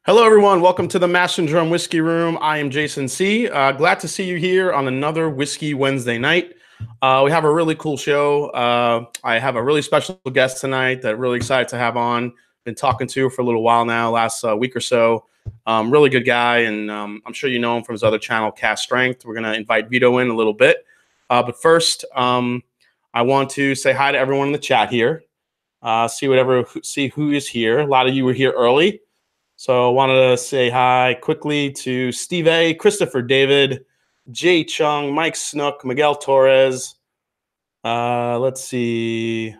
Hello, everyone. Welcome to the Mash and Drum Whiskey Room. I am Jason C. Glad to see you here on another Whiskey Wednesday night. We have a really cool show. I have a really special guest tonight that really excited to have on. Been talking to for a little while now, last week or so. Really good guy, and I'm sure you know him from his other channel, Cask Strength. We're going to invite Vito in a little bit. But first, I want to say hi to everyone in the chat here. See who is here. A lot of you were here early. So I wanted to say hi quickly to Steve A, Christopher David, Jay Chung, Mike Snook, Miguel Torres. Let's see.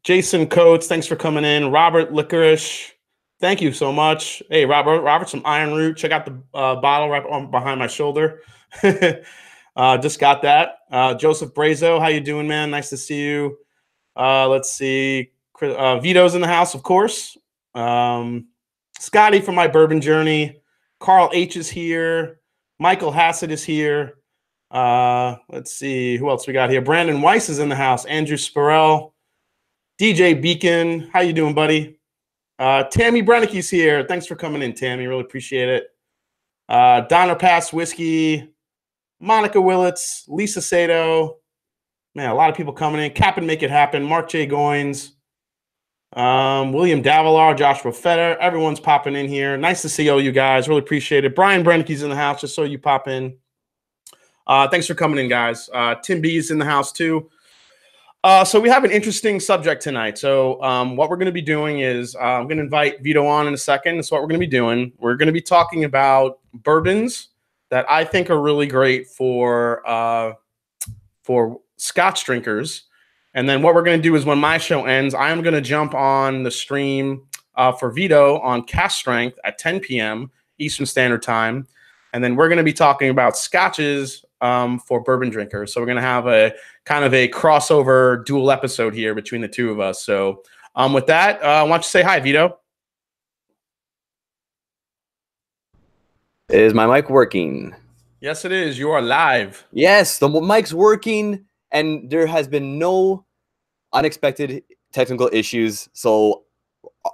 Jason Coates, thanks for coming in. Robert Licorice, thank you so much. Hey, Robert's from Iron Root. Check out the bottle right behind my shoulder. Just got that. Joseph Brazo, how you doing, man? Nice to see you. Let's see. Vito's in the house, of course. Scotty from My Bourbon Journey. Carl H is here. Michael Hassett is here. Let's see who else we got here. Brandon Weiss is in the house. Andrew Spurrell. DJ Beacon, how you doing, buddy? Tammy Brennicke's here. Thanks for coming in, Tammy. Really appreciate it. Donner Pass Whiskey. Monica Willits. Lisa Sato. Man, a lot of people coming in. Cap and Make It Happen. Mark J. Goins. William Davilar, Joshua Fetter, everyone's popping in here. Nice to see all you guys. Really appreciate it. Brian Brennicke's in the house, just so you pop in. Thanks for coming in, guys. Tim B's in the house too. So we have an interesting subject tonight. So what we're going to be doing is I'm going to invite Vito on in a second. That's what we're going to be doing. We're going to be talking about bourbons that I think are really great for scotch drinkers. And then what we're going to do is when my show ends, I'm going to jump on the stream for Vito on Cask Strength at 10 p.m. Eastern Standard Time. And then we're going to be talking about scotches for bourbon drinkers. So we're going to have a kind of a crossover dual episode here between the two of us. So with that, why don't you say hi, Vito? Is my mic working? Yes, it is. You are live. Yes, the mic's working, and there has been no unexpected technical issues. So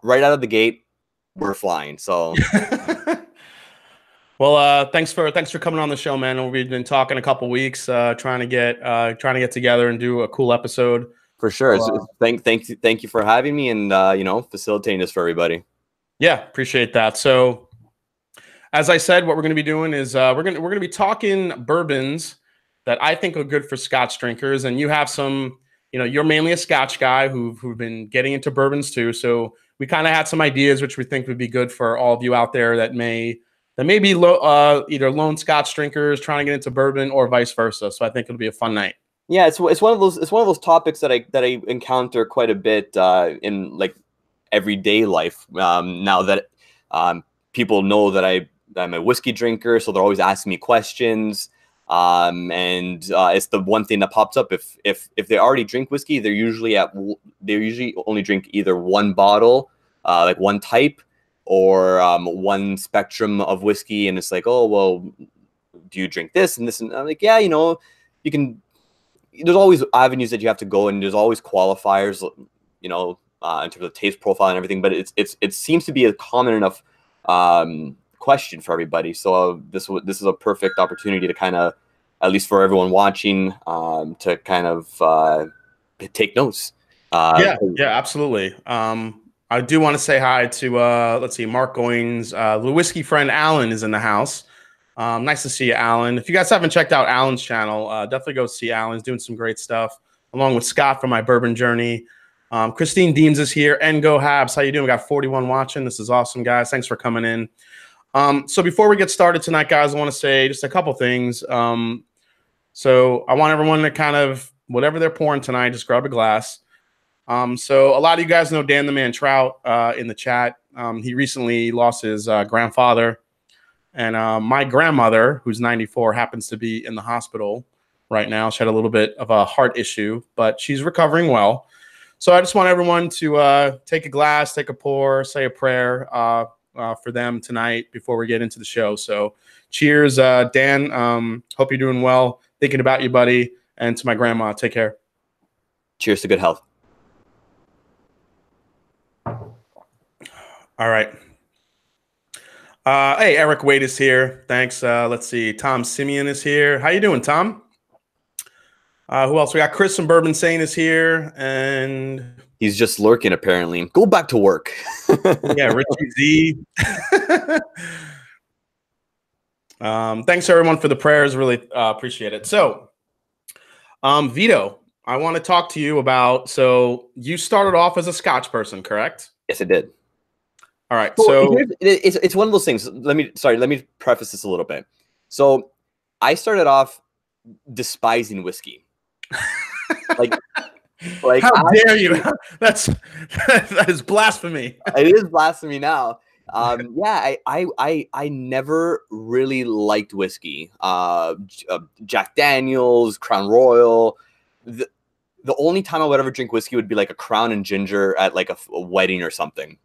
right out of the gate, we're flying. So well, thanks for coming on the show, man. We've been talking a couple weeks, trying to get together and do a cool episode. For sure. So, thank you for having me and you know, facilitating this for everybody. Yeah, appreciate that. So as I said, what we're going to be doing is we're going to be talking bourbons that I think are good for scotch drinkers, and you have some. You know, you're mainly a scotch guy who've been getting into bourbons too. So we kind of had some ideas which we think would be good for all of you out there that may be either lone scotch drinkers trying to get into bourbon or vice versa. So I think it'll be a fun night. Yeah, it's one of those topics that I encounter quite a bit in like everyday life. Now that people know that I'm a whiskey drinker, so they're always asking me questions. It's the one thing that pops up. If they already drink whiskey, they usually only drink either one bottle, like one type, or one spectrum of whiskey. And it's like, oh, well, do you drink this and this? And I'm like, yeah, you know, you can. There's always avenues that you have to go, and there's always qualifiers, you know, in terms of taste profile and everything. But it seems to be a common enough question for everybody. So this is a perfect opportunity to kind of, at least for everyone watching, to kind of take notes. Yeah, absolutely. I do want to say hi to let's see, Mark Goins, the whiskey friend Alan is in the house. Nice to see you, Alan. If you guys haven't checked out Alan's channel, definitely go see Alan. He's doing some great stuff, along with Scott from My Bourbon Journey. Christine Deems is here. And Go Habs, how you doing? We got 41 watching. This is awesome, guys. Thanks for coming in. So before we get started tonight, guys, I want to say just a couple things. So I want everyone to kind of, whatever they're pouring tonight, just grab a glass. So a lot of you guys know Dan the Man Trout in the chat. He recently lost his grandfather. And my grandmother, who's 94, happens to be in the hospital right now. She had a little bit of a heart issue, but she's recovering well. So I just want everyone to take a glass, take a pour, say a prayer for them tonight before we get into the show. So cheers, Dan. Hope you're doing well. Thinking about you, buddy. And to my grandma, take care. Cheers to good health. All All right. Hey, Eric Wade is here. Thanks. Let's see. Tom Simeon is here. How you doing, Tom? Who else? We got Chris from Bourbon Sane is here, and He's just lurking, apparently. Go back to work. yeah, Richie Z. Thanks everyone for the prayers. Really appreciate it. So, Vito, I want to talk to you about. So, you started off as a Scotch person, correct? Yes, I did. All right. So it's one of those things. Let me preface this a little bit. So I started off despising whiskey. like how dare you? That is blasphemy. It is blasphemy now. Yeah, I never really liked whiskey. Jack Daniels, Crown Royal. The only time I would ever drink whiskey would be like a Crown and Ginger at like a wedding or something.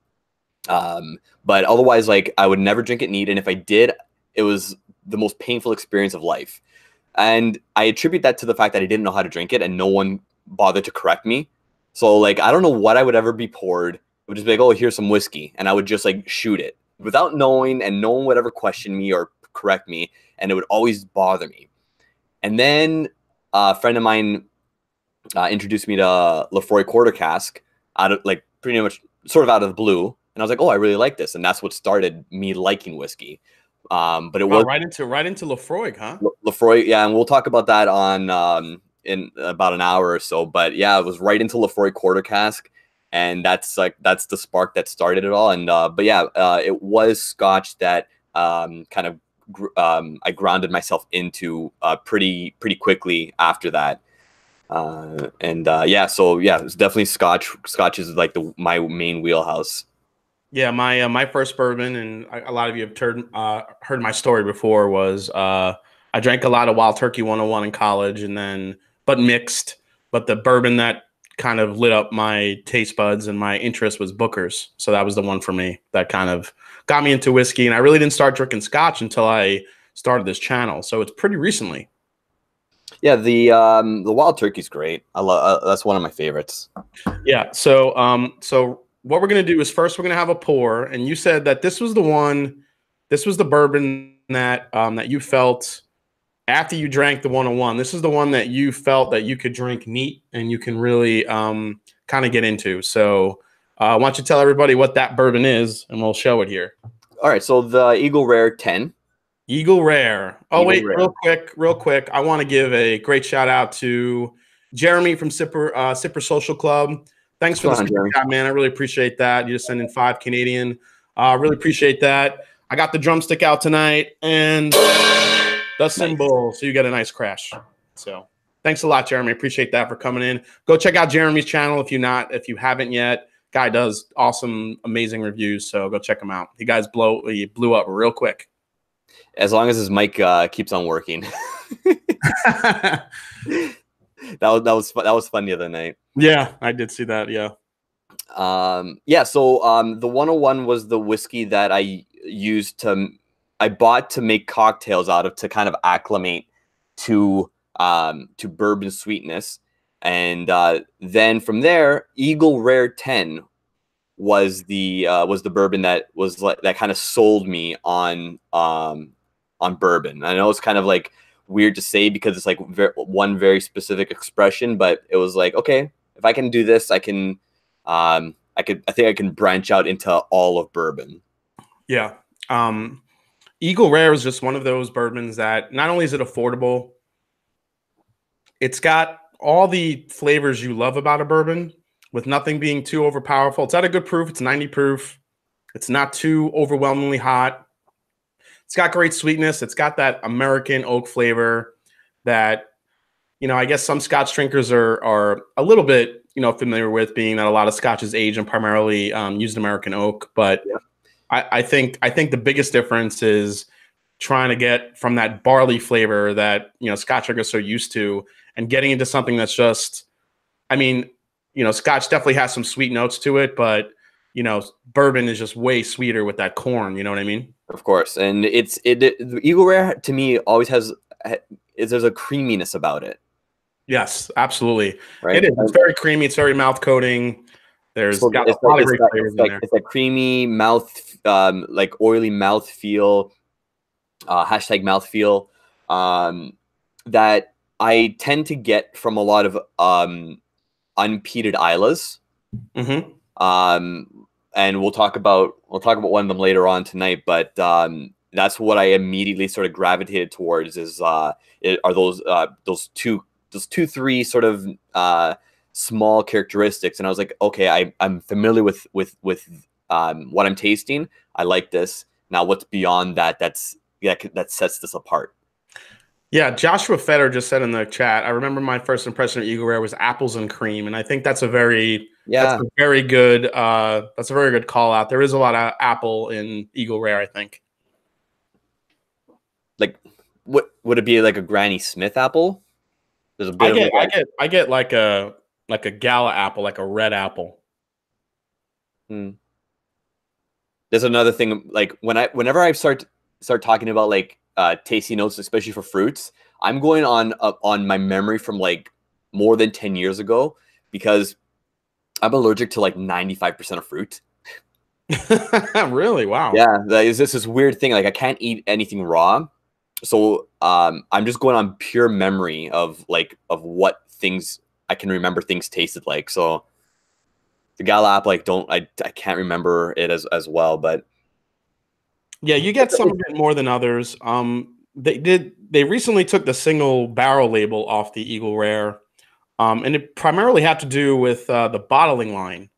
But otherwise, like, I would never drink it neat, and if I did, it was the most painful experience of life. And I attribute that to the fact that I didn't know how to drink it, and no one bothered to correct me. So, like, I don't know what I would ever be poured. It would just be like, oh, here's some whiskey, and I would just like shoot it without knowing, and no one would ever question me or correct me, and it would always bother me. And then a friend of mine introduced me to Lefroy Quarter Cask out of, like, pretty much sort of out of the blue. And I was like, oh, I really like this. And that's what started me liking whiskey. But it was right into Lefroy, huh? Lefroy, yeah. And we'll talk about that on in about an hour or so. But yeah, it was right into Lefroy Quarter Cask. And that's the spark that started it all. And but yeah, it was Scotch that kind of I grounded myself into pretty quickly after that. Yeah, so yeah, it's definitely Scotch. Scotch is like my main wheelhouse. Yeah, my first bourbon, and a lot of you have heard my story before, was I drank a lot of Wild Turkey 101 in college, but mixed. But the bourbon that kind of lit up my taste buds and my interest was Booker's. So that was the one for me that kind of got me into whiskey. And I really didn't start drinking Scotch until I started this channel. So it's pretty recently. Yeah, the Wild Turkey's great. I love that's one of my favorites. Yeah. So what we're going to do is first we're going to have a pour, and you said that this was the bourbon that that you felt after you drank the 101. This is the one that you felt that you could drink neat and you can really kind of get into. So why don't you tell everybody what that bourbon is, and we'll show it here. All right, so the Eagle Rare 10. Eagle Rare. Oh, wait, real quick. I want to give a great shout out to Jeremy from Sipper Social Club. Thanks for the super chat, man. I really appreciate that. You just sent in 5 Canadian. Really appreciate that. I got the drumstick out tonight and the cymbal, so you get a nice crash. So thanks a lot, Jeremy. Appreciate that for coming in. Go check out Jeremy's channel if you haven't yet. Guy does awesome, amazing reviews. So go check him out. You guys blew up real quick. As long as his mic keeps on working. That was fun the other night. Yeah, I did see that. Yeah. Yeah. So the 101 was the whiskey that I bought to make cocktails out of, to kind of acclimate to bourbon sweetness, and then from there, Eagle Rare 10 was the bourbon that was like that kind of sold me on bourbon. I know it's kind of like weird to say because it's like one very specific expression, but it was like, okay, if I can do this, I think I can branch out into all of bourbon. Yeah. Eagle Rare is just one of those bourbons that not only is it affordable, it's got all the flavors you love about a bourbon with nothing being too overpowerful. It's at a good proof. It's 90 proof. It's not too overwhelmingly hot. It's got great sweetness. It's got that American oak flavor that, I guess some Scotch drinkers are a little bit, familiar with, being that a lot of Scotches age and primarily used American oak. But yeah. I think the biggest difference is trying to get from that barley flavor that, Scotch drinkers are used to, and getting into something that's just, Scotch definitely has some sweet notes to it, but, bourbon is just way sweeter with that corn. You know what I mean? Of course. And the Eagle Rare to me always there's a creaminess about it. Yes, absolutely. Right? It is. It's very creamy. It's very mouth coating. There's So got a lot of great flavors in there. It's a creamy mouth, like oily mouth feel, hashtag mouth feel, that I tend to get from a lot of unpeated Islas. And we'll talk about one of them later on tonight. But that's what I immediately sort of gravitated towards are those two, three sort of small characteristics. And I was like, okay, I'm familiar with what I'm tasting. I like this. Now, what's beyond that? That sets this apart. Yeah, Joshua Fetter just said in the chat, I remember my first impression of Eagle Rare was apples and cream, and I think that's a very good call out. There is a lot of apple in Eagle Rare, I think. Like, what would it be, like a Granny Smith apple? There's a bit I get like a gala apple, like a red apple. There's another thing, like whenever I start talking about like tasty notes, especially for fruits, I'm going on my memory from like more than 10 years ago, because I'm allergic to like 95% of fruit. Really? Wow. Yeah, there's this weird thing, like I can't eat anything raw. So I'm just going on pure memory of what things I can remember things tasted like. So the gala apple, I can't remember it as well, but yeah, you get some of it more than others. They recently took the single barrel label off the Eagle Rare, and it primarily had to do with the bottling line.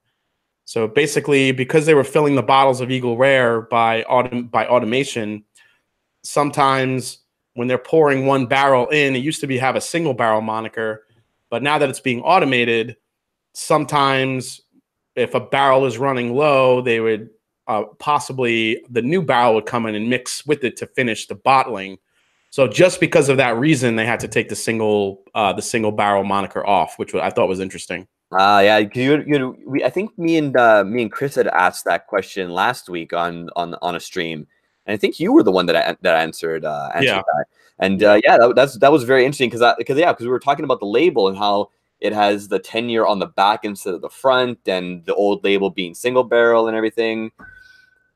So basically, because they were filling the bottles of Eagle Rare by automation, sometimes when they're pouring one barrel in, it used to have a single barrel moniker, but now that it's being automated, sometimes if a barrel is running low, they would possibly the new barrel would come in and mix with it to finish the bottling. So just because of that reason, they had to take the single barrel moniker off, which I thought was interesting. Yeah, I think me and Chris had asked that question last week on a stream, and I think you were the one that answered that. And that was very interesting because we were talking about the label and how it has the 10-year on the back instead of the front, and the old label being single barrel and everything.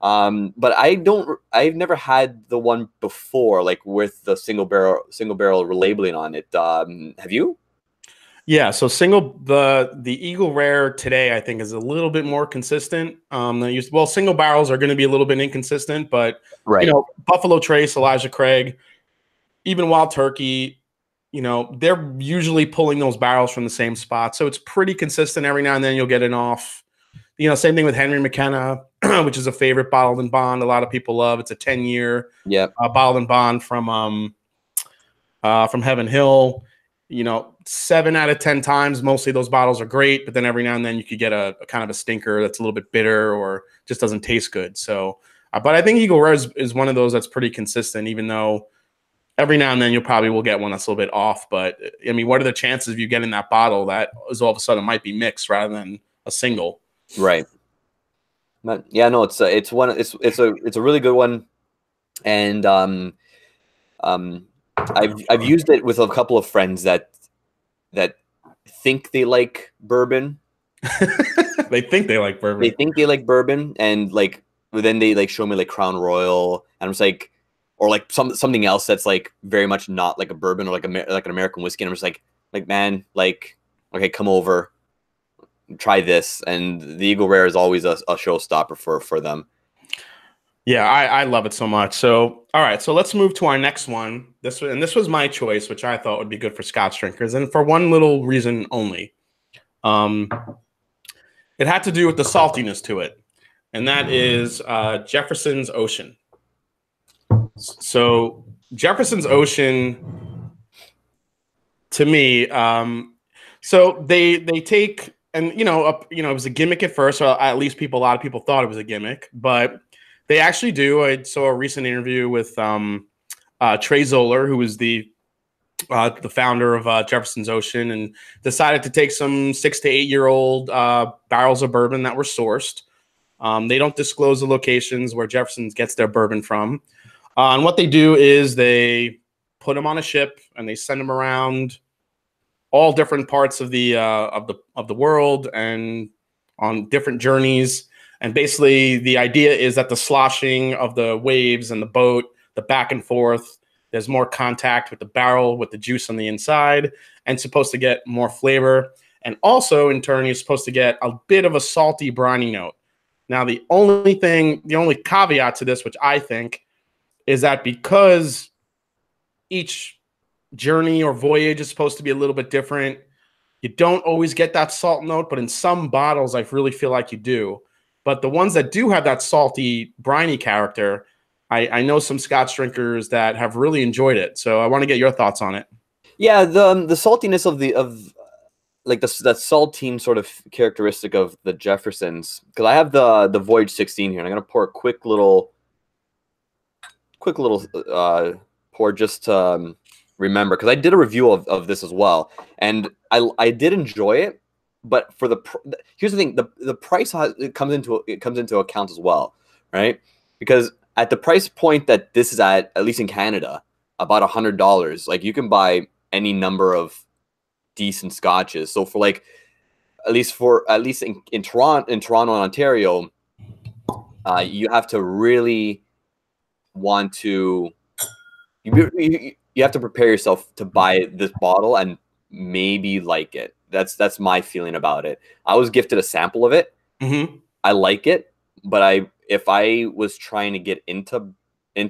But I've never had the one before, like with the single barrel relabeling on it. Have you? Yeah, so the Eagle Rare today, I think, is a little bit more consistent than used to. Well, single barrels are going to be a little bit inconsistent, but Buffalo Trace, Elijah Craig, even Wild Turkey, they're usually pulling those barrels from the same spot, so it's pretty consistent. Every now and then you'll get an off. Same thing with Henry McKenna, which is a favorite bottled and bond. A lot of people love. It's a 10-year bottled and bond from Heaven Hill. 7 out of 10 times, mostly those bottles are great, but then every now and then you could get a kind of a stinker that's a little bit bitter or just doesn't taste good. So, but I think Eagle Rare is one of those that's pretty consistent, even though every now and then you probably will get one that's a little bit off. But I mean, what are the chances of you getting that bottle that is all of a sudden might be mixed rather than a single? Right. But yeah, no, it's a really good one, and I've used it with a couple of friends that think they like bourbon. They think they like bourbon. They think they like bourbon, and then they show me like Crown Royal, and I'm just like, or like something else that's like very much not like a bourbon or like an American whiskey. And I'm just like man, like, okay, come over, try this. And the Eagle Rare is always a showstopper for them. Yeah, I love it so much. So, all right, so let's move to our next one. This was my choice, which I thought would be good for Scotch drinkers, and for one little reason only. It had to do with the saltiness to it, and that is Jefferson's Ocean. So Jefferson's Ocean, to me, so they take, and it was a gimmick at first, or at least a lot of people thought it was a gimmick, but they actually do. I saw a recent interview with Trey Zoller, who was the founder of Jefferson's Ocean, and decided to take some 6 to 8 year old barrels of bourbon that were sourced. They don't disclose the locations where Jefferson's gets their bourbon from. And what they do is they put them on a ship and they send them around all different parts of the world, and on different journeys. And basically, the idea is that the sloshing of the waves and the boat, the back and forth, there's more contact with the barrel, with the juice on the inside, and supposed to get more flavor. And also, in turn, you're supposed to get a bit of a salty, briny note. Now, the only caveat to this, which I think, is that because each journey or voyage is supposed to be a little bit different, you don't always get that salt note, but in some bottles, I really feel like you do. But the ones that do have that salty, briny character, I know some Scotch drinkers that have really enjoyed it. So I want to get your thoughts on it. Yeah, the saltiness of that saltine sort of characteristic of the Jeffersons, because I have the Voyage 16 here, and I'm gonna pour a quick little pour just to remember, because I did a review of this as well, and I did enjoy it, but for here's the thing, the price it comes into account as well, right? Because at the price point that this is at least in Canada, about $100, like you can buy any number of decent scotches. So for like at least in Toronto and Ontario, you have to really want to you have to prepare yourself to buy this bottle and maybe like it. That's my feeling about it. I was gifted a sample of it. Mm-hmm. I like it, but if I was trying to get into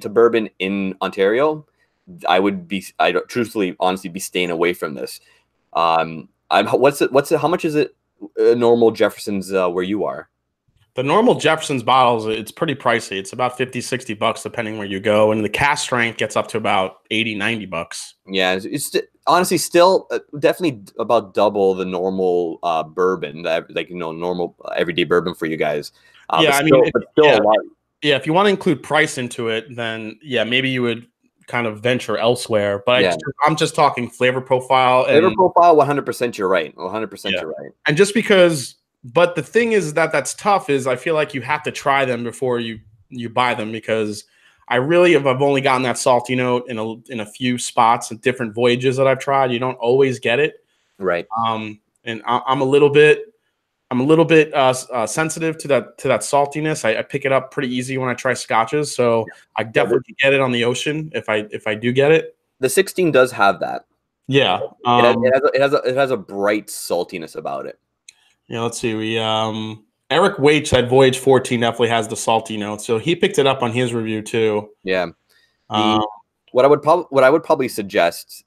bourbon in Ontario, I would truthfully, honestly be staying away from this. How much is it normal Jefferson's where you are? The normal Jefferson's bottles, it's pretty pricey. It's about $50-$60 depending where you go. And the Cask Strength gets up to about $80-$90. Yeah, it's honestly still definitely about double the normal bourbon, normal everyday bourbon for you guys. Yeah, a lot. Yeah, if you want to include price into it, then yeah, maybe you would kind of venture elsewhere. But I'm just talking flavor profile. Flavor profile, 100%. You're right. 100%. You're right. And just because, but the thing is that's tough. Is I feel like you have to try them before you buy them, because I've only gotten that salty note in a few spots and different voyages that I've tried. You don't always get it, right? And I'm a little bit sensitive to that saltiness. I pick it up pretty easy when I try scotches, so I definitely get it on the ocean if I do get it. The 16 does have that. Yeah, it has a bright saltiness about it. Yeah, let's see. Eric Waite said Voyage 14 definitely has the salty note, so he picked it up on his review too. Yeah. What I would probably suggest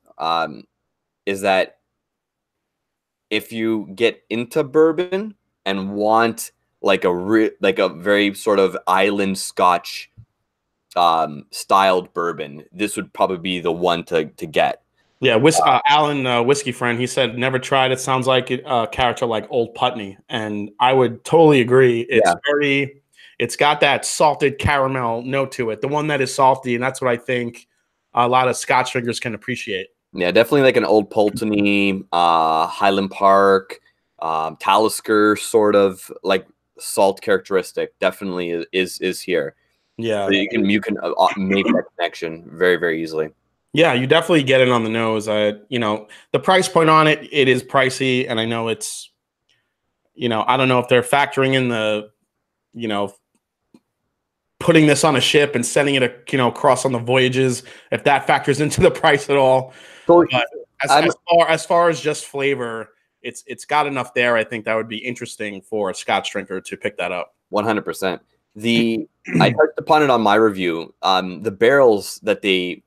is that if you get into bourbon and want like a very sort of island Scotch styled bourbon, this would probably be the one to get. Yeah, Alan, whiskey friend, he said never tried. It sounds like a character like Old Putney, and I would totally agree. It's got that salted caramel note to it, the one that is salty, and that's what I think a lot of Scotch drinkers can appreciate. Yeah, definitely like an Old Pulteney, Highland Park, Talisker sort of like salt characteristic. Definitely is here. Yeah, so you can make that connection very, very easily. Yeah, you definitely get it on the nose. The price point on it is pricey, and I know it's, I don't know if they're factoring in the, putting this on a ship and sending it, across on the voyages, if that factors into the price at all. So as far as just flavor, it's got enough there. I think that would be interesting for a Scotch drinker to pick that up. 100%. I touched upon it on my review. The barrels that they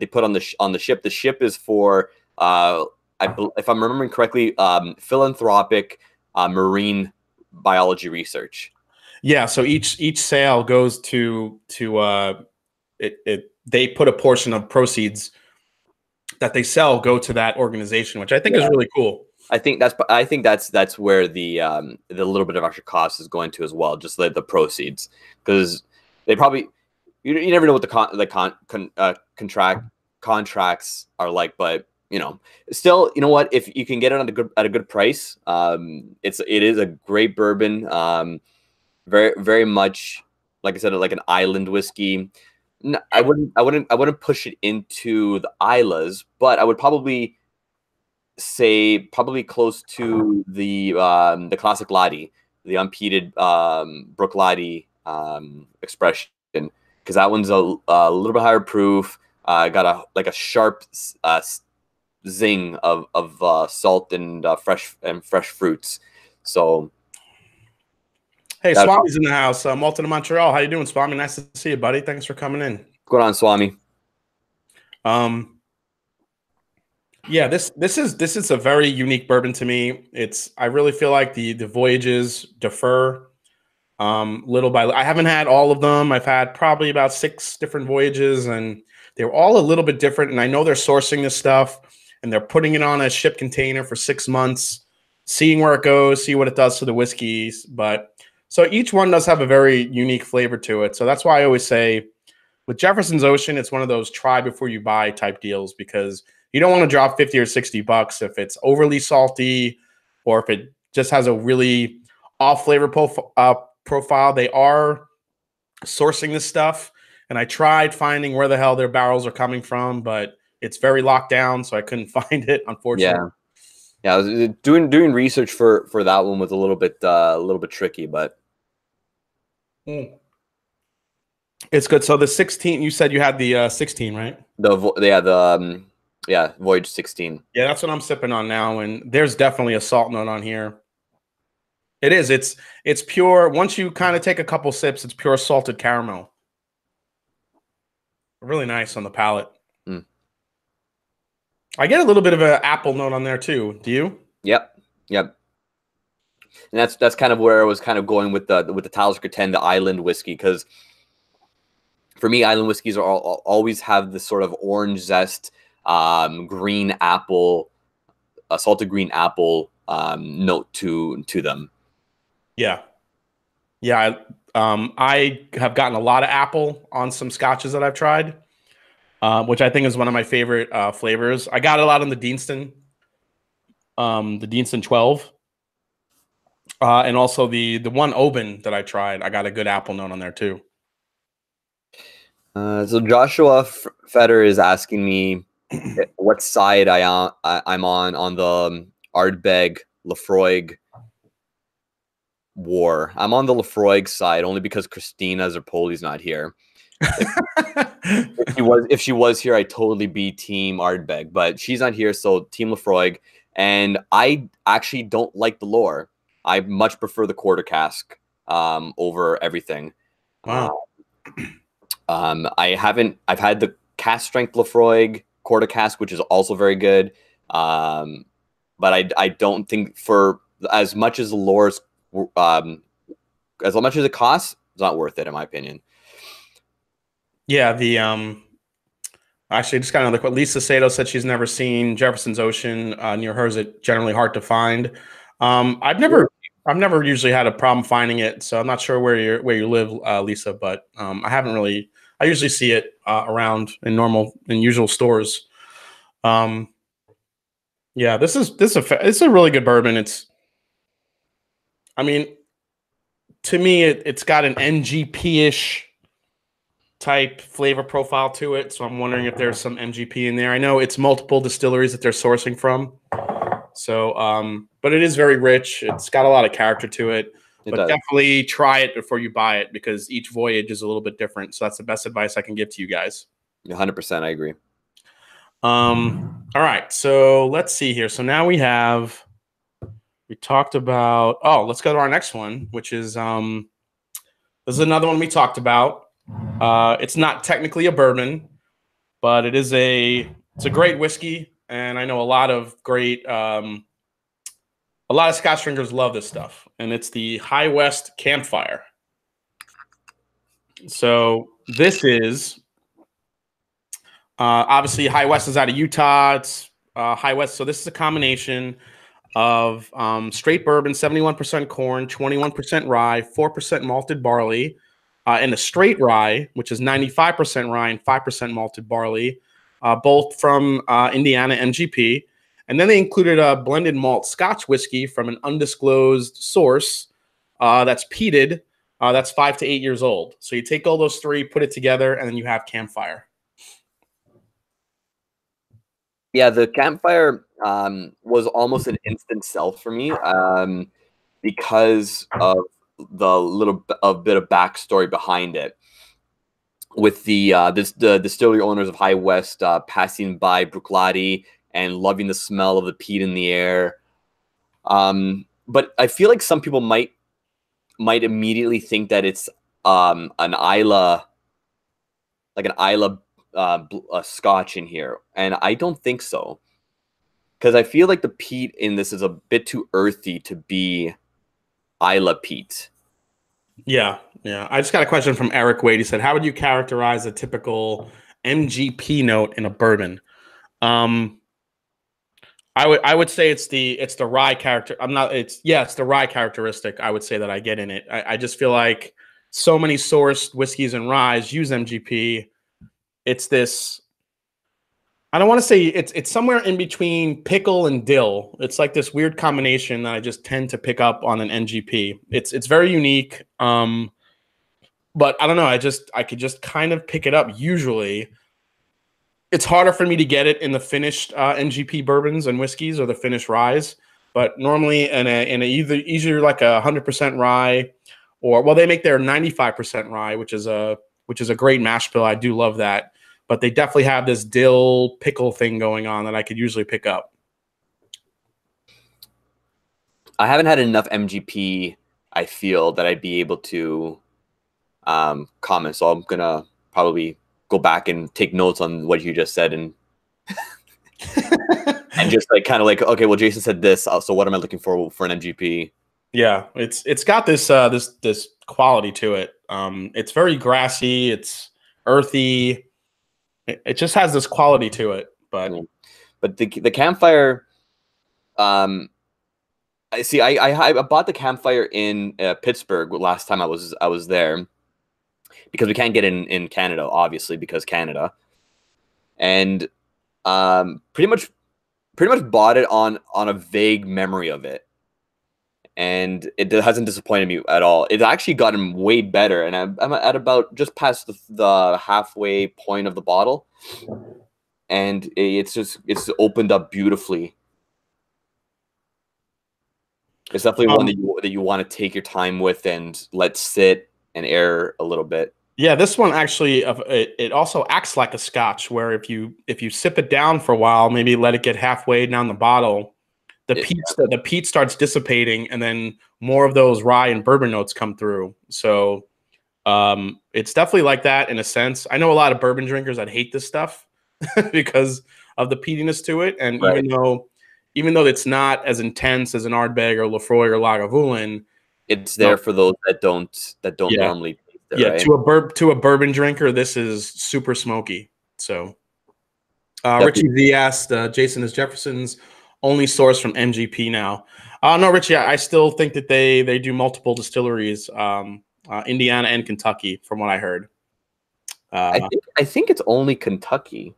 put on the ship. The ship is for, if I'm remembering correctly, philanthropic marine biology research. Yeah, so each sale goes to they put a portion of proceeds that they sell go to that organization, which I think is really cool. I think that's where the little bit of extra cost is going to as well, just the proceeds, because they probably. You never know what the contracts are like, but still, you know what? If you can get it at a good price, it is a great bourbon. Very, very much, like I said, like an island whiskey. I wouldn't push it into the Islas, but I would probably say close to the classic laddie, unpeated Bruichladdich expression, because that one's a little bit higher proof. Got a sharp zing of salt and fresh fruits. So, hey, Swami's in the house. Malton in Montreal. How you doing, Swami? Nice to see you, buddy. Thanks for coming in. What's going on, Swami? Yeah, this is a very unique bourbon to me. I really feel like the voyages differ little by little. I haven't had all of them. I've had probably about 6 different voyages, and they're all a little bit different. And I know they're sourcing this stuff and they're putting it on a ship container for 6 months, seeing where it goes, see what it does to the whiskeys. But so each one does have a very unique flavor to it. So that's why I always say with Jefferson's Ocean, it's one of those try before you buy type deals, because you don't want to drop 50 or 60 bucks if it's overly salty or if it just has a really off flavor profile. They are sourcing this stuff, and I tried finding where the hell their barrels are coming from, but it's very locked down, so I couldn't find it, unfortunately. Yeah, I was doing research for that one was a little bit tricky, but it's good. So the 16, you said you had the 16, right? Voyage 16. Yeah, that's what I'm sipping on now, and there's definitely a salt note on here. It is. It's pure. Once you kind of take a couple sips, it's pure salted caramel. Really nice on the palate. Mm. I get a little bit of an apple note on there too. Do you? Yep. And that's kind of where I was kind of going with the Talisker 10, the island whiskey, because for me, island whiskeys always have this sort of orange zest, green apple, a salted green apple note to them. Yeah. I have gotten a lot of apple on some scotches that I've tried, which I think is one of my favorite flavors. I got a lot on the Deanston 12, and also the one Oban that I tried. I got a good apple note on there too. So Joshua Fetter is asking me what side I'm on the Ardbeg Lafroig war. I'm on the Lafroig side only because Christina Zerpoli's not here. If she was here, I'd totally be Team Ardbeg, but she's not here, so Team Lafroig. And I actually don't like the lore. I much prefer the quarter cask over everything. Wow. I've had the Cask Strength Lafroig quarter cask, which is also very good. But I don't think, for as much as the lore's as much as it costs, it's not worth it in my opinion. Yeah, actually just got another quote. Lisa Sato said she's never seen Jefferson's Ocean. Near her is it generally hard to find. I've never usually had a problem finding it, so I'm not sure where you live, Lisa, but I haven't really. I usually see it around in usual stores. Yeah, this is a really good bourbon. To me, it's got an NGP-ish type flavor profile to it, so I'm wondering if there's some MGP in there. I know it's multiple distilleries that they're sourcing from, so but it is very rich. It's got a lot of character to it. But definitely try it before you buy it, because each voyage is a little bit different. So that's the best advice I can give to you guys. 100%, I agree. All right, so let's see here. So now we talked about. Oh, let's go to our next one, which is this is another one we talked about. It's not technically a bourbon, but it's a great whiskey, and I know a lot of Scotch drinkers love this stuff, and it's the West Campfire. So this is obviously West is out of Utah. It's West. So this is a combination of straight bourbon, 71% corn, 21% rye, 4% malted barley, and a straight rye, which is 95% rye and 5% malted barley, both from Indiana MGP. And then they included a blended malt Scotch whiskey from an undisclosed source that's peated, that's 5 to 8 years old. So you take all those three, put it together, and then you have Campfire. Yeah, the Campfire was almost an instant sell for me. because of the bit of backstory behind it. With the distillery owners of High West passing by Bruichladdich and loving the smell of the peat in the air. But I feel like some people might immediately think that it's an Islay, like an Islay scotch in here, and I don't think so, because I feel like the peat in this is a bit too earthy to be Islay peat. Yeah, yeah. I just got a question from Eric Wade. He said, "How would you characterize a typical MGP note in a bourbon?" I would say it's the rye character. It's the rye characteristic. I would say that I get in it. I just feel like so many sourced whiskeys and ryes use MGP. It's this. I don't want to say it's somewhere in between pickle and dill. It's like this weird combination that I just tend to pick up on an MGP. It's very unique. But I don't know. I could just kind of pick it up usually. It's harder for me to get it in the finished MGP bourbons and whiskeys or the finished ryes. But normally in a either like 100% rye, or well, they make their 95% rye, which is a great mash bill. I do love that. But they definitely have this dill pickle thing going on that I could usually pick up. I haven't had enough MGP, I feel, that I'd be able to comment. So I'm going to probably go back and take notes on what you just said and and just like kind of like, okay, well, Jason said this. So what am I looking for an MGP? Yeah, it's got this this quality to it. It's very grassy. It's earthy. It just has this quality to it, but the Campfire, I see. I bought the Campfire in Pittsburgh last time I was there, because we can't get in Canada, obviously, because Canada, and pretty much bought it on a vague memory of it, and it hasn't disappointed me at all. It's actually gotten way better, and I'm at about just past the halfway point of the bottle, and it's opened up beautifully. It's definitely one that you want to take your time with and let sit and air a little bit. Yeah, this one actually it also acts like a scotch, where if you sip it down for a while, maybe let it get halfway down the bottle, the peat starts dissipating, and then more of those rye and bourbon notes come through. So it's definitely like that in a sense. I know a lot of bourbon drinkers that hate this stuff because of the peatiness to it, and right. even though it's not as intense as an Ardbeg or Lefroy or Lagavulin, it's there for those that don't normally taste it. Yeah, right? to a bourbon drinker, this is super smoky. So Richie Z asked, Jason, is Jefferson's only source from MGP now? No, Richie, I still think that they do multiple distilleries, Indiana and Kentucky, from what I heard. I think it's only Kentucky.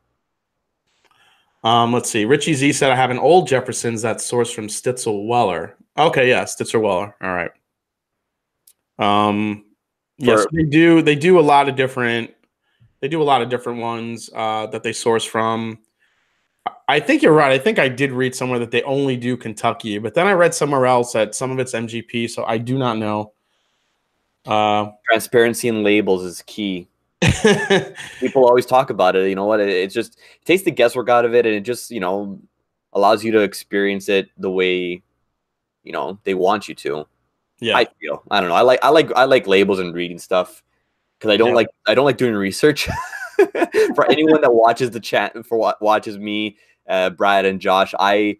Let's see. Richie Z said, I have an old Jefferson's that's sourced from Stitzel Weller. Okay, yeah, Stitzel Weller. All right. Yes, they do a lot of different ones that they source from. I think you're right. I think I did read somewhere that they only do Kentucky, but then I read somewhere else that some of it's MGP, so I do not know. Transparency in labels is key. People always talk about it. You know what? It takes the guesswork out of it, and it just, allows you to experience it the way, they want you to. Yeah. I don't know. I like labels and reading stuff, because I don't like doing research. For anyone that watches the chat, watches me, Brad and Josh, I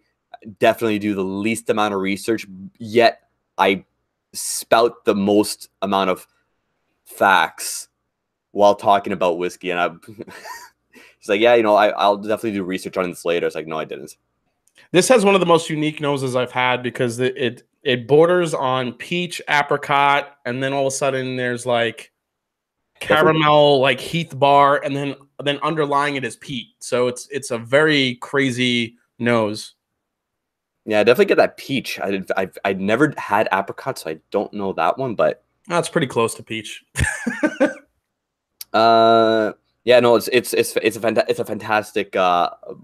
definitely do the least amount of research, yet I spout the most amount of facts while talking about whiskey. And it's like, yeah, I'll definitely do research on this later. It's like, no, I didn't. This has one of the most unique noses I've had, because it borders on peach, apricot, and then all of a sudden there's like caramel, like Heath bar, and then underlying it is peat. So it's a very crazy nose. Yeah, I definitely get that peach. I've never had apricot, so I don't know that one, but that's pretty close to peach. Yeah, no, it's a fantastic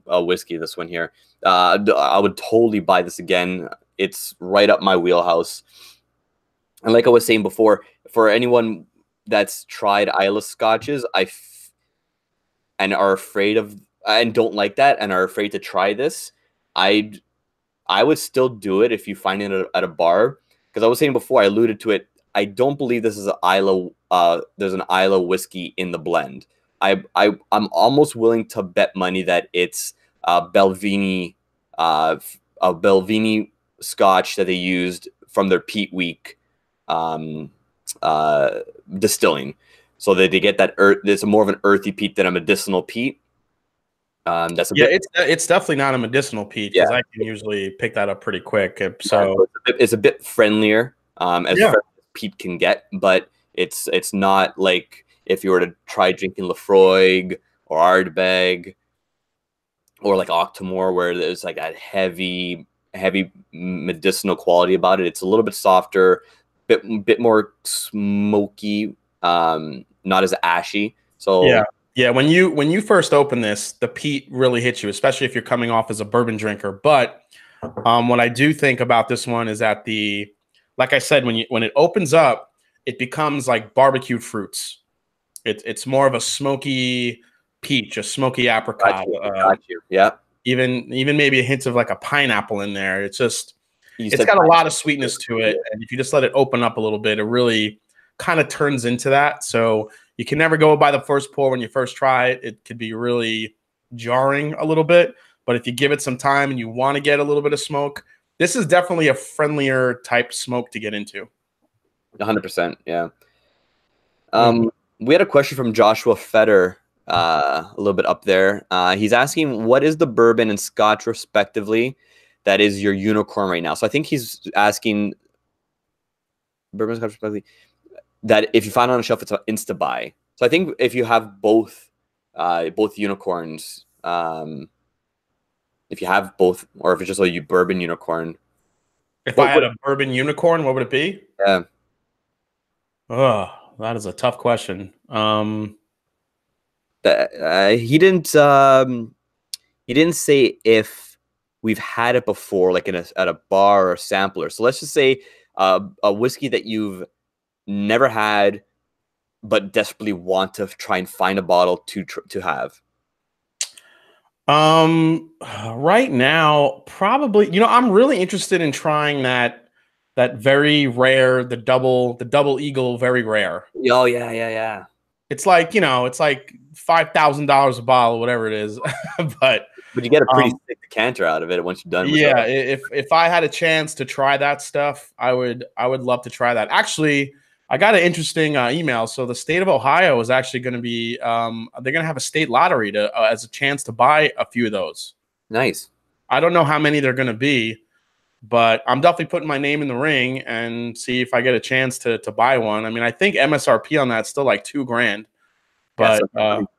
whiskey, this one here. I would totally buy this again. it's right up my wheelhouse. And like I was saying before, for anyone that's tried Islay scotches, and are afraid of and don't like that and are afraid to try this, I would still do it if you find it at a bar. Because I was saying before, I alluded to it. I don't believe this is an Islay. There's an Islay whiskey in the blend. I'm almost willing to bet money that it's Belvini, a Belvini Scotch that they used from their peat week distilling, so that they get that earth. It's more of an earthy peat than a medicinal peat. That's a bit, it's definitely not a medicinal peat, because I can usually pick that up pretty quick. So it's a bit friendlier, as friendly as peat can get, but it's not like if you were to try drinking Lafroig or Ardbeg or like Octomore, where there's like that heavy medicinal quality about it. It's a little bit softer, bit more smoky, not as ashy. So yeah, when you first open this, the peat really hits you, especially if you're coming off as a bourbon drinker. But what I do think about this one is that like I said, when it opens up, it becomes like barbecued fruits. It's more of a smoky peach, a smoky apricot. Got you. Yeah. Even maybe a hint of like a pineapple in there. It's got a lot of sweetness to it, and if you just let it open up a little bit, it really kind of turns into that. So you can never go by the first pour when you first try it. It could be really jarring a little bit, but if you give it some time and you want to get a little bit of smoke, this is definitely a friendlier type smoke to get into. 100%. Yeah. We had a question from Joshua Fetter, a little bit up there. He's asking, what is the bourbon and scotch respectively that is your unicorn right now? So I think he's asking bourbon and scotch respectively that if you find it on a shelf, it's an insta buy. So I think if you have both unicorns, if you have both, or if it's just a bourbon unicorn. If I had a bourbon unicorn, what would it be? Yeah. Oh, that is a tough question. He didn't say if we've had it before, like at a bar or a sampler. So let's just say a whiskey that you've never had, but desperately want to try and find a bottle to have. Right now, probably, I'm really interested in trying that very rare, the double eagle, very rare. Oh yeah. It's like, it's like $5,000 a bottle, whatever it is. but you get a pretty sick decanter out of it once you're done with it. If I had a chance to try that stuff, I would love to try that. Actually, I got an interesting email. So the state of Ohio is actually going to be they're going to have a state lottery to as a chance to buy a few of those. Nice. I don't know how many they're going to be, but I'm definitely putting my name in the ring and see if I get a chance to buy one. I mean, I think MSRP on that's still like $2,000. But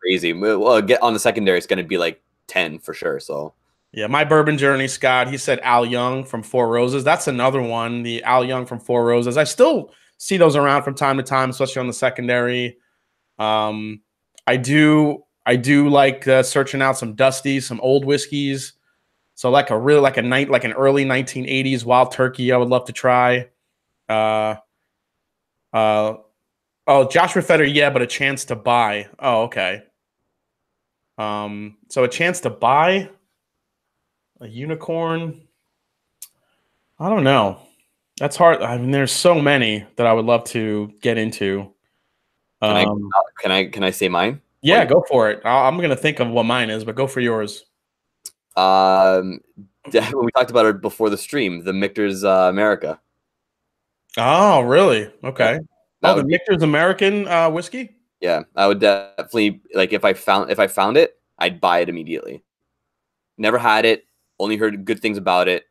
crazy. Well, get on the secondary, it's going to be like 10 for sure. So yeah, my bourbon journey, Scott. He said Al Young from Four Roses. That's another one. The Al Young from Four Roses. I still see those around from time to time, especially on the secondary. I do like searching out some dusties, some old whiskeys. So like an early 1980s Wild Turkey, I would love to try. Joshua Fetter, yeah, but a chance to buy. Oh, okay. So a chance to buy a unicorn. I don't know. That's hard. I mean, there's so many that I would love to get into. Can I say mine? Yeah, go for it. I'm gonna think of what mine is, but go for yours. We talked about it before the stream, the Michter's America. Oh, really? Okay. The Michter's American whiskey? Yeah, I would definitely, like, if I found it, I'd buy it immediately. Never had it, only heard good things about it.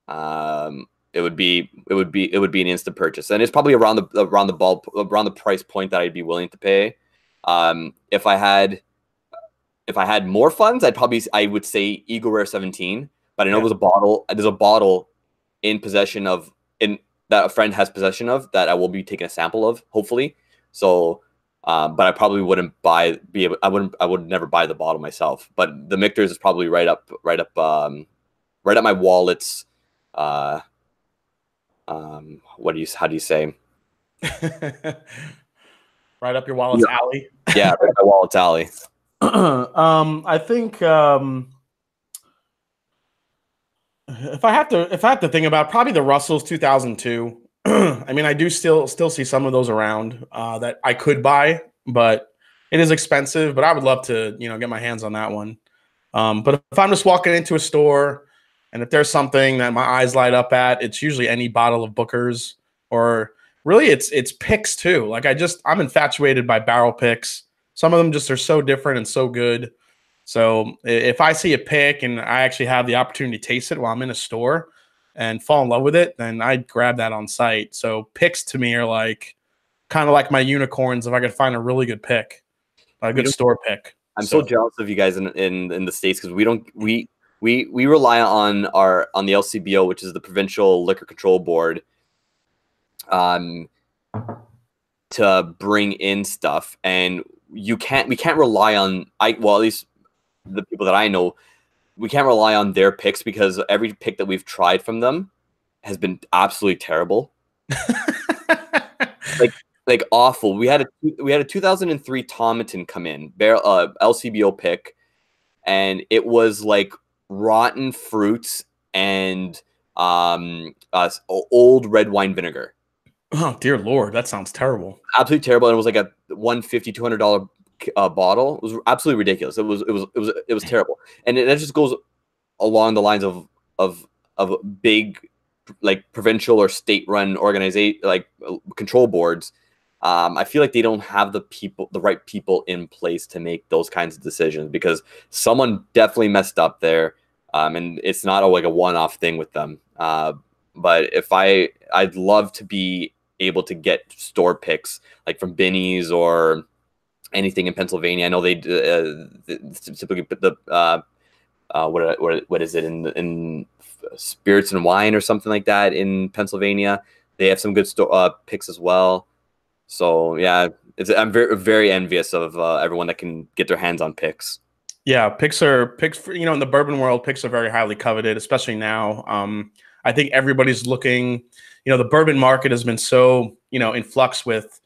It would be an instant purchase, and it's probably around the price point that I'd be willing to pay. If I had more funds, I would say Eagle Rare 17, but I know there's a bottle in possession of that a friend has possession of that I will be taking a sample of, hopefully. So, but I probably wouldn't I would never buy the bottle myself. But the Michter's is probably right up my wallet's how do you say? Right up your wallet's alley. Yeah, right up my wallet's alley. I think if I have to think about probably the Russells 2002. I mean, I do still see some of those around that I could buy, but it is expensive. But I would love to get my hands on that one. But if I'm just walking into a store and if there's something that my eyes light up at, it's usually any bottle of Booker's, or really it's picks too. Like I'm infatuated by barrel picks. Some of them just are so different and so good. So if I see a pick and I actually have the opportunity to taste it while I'm in a store and fall in love with it, then I'd grab that on site. So picks to me are like kind of like my unicorns if I could find a really good pick, a good store pick. I'm so jealous of you guys in the States, because we rely on the LCBO, which is the Provincial Liquor Control Board, to bring in stuff, and we can't rely on at least the people that I know, we can't rely on their picks, because every pick that we've tried from them has been absolutely terrible. like awful. We had a 2003 Tomatin come in, LCBO pick, and it was like rotten fruits and old red wine vinegar. Oh dear Lord, that sounds terrible. Absolutely terrible. And it was like a $150, $200 bottle. It was absolutely ridiculous. It was terrible. And it just goes along the lines of big, like, provincial or state run organization, like control boards. I feel like they don't have the right people in place to make those kinds of decisions, because someone definitely messed up there. And it's not like a one-off thing with them. But I'd love to be able to get store picks like from Binny's or anything in Pennsylvania. I know they typically put the what is it in spirits and wine or something like that in Pennsylvania. They have some good picks as well. So yeah, I'm very, very envious of everyone that can get their hands on picks. Yeah, picks for, in the bourbon world, picks are very highly coveted, especially now. I think everybody's looking, the bourbon market has been so, in flux with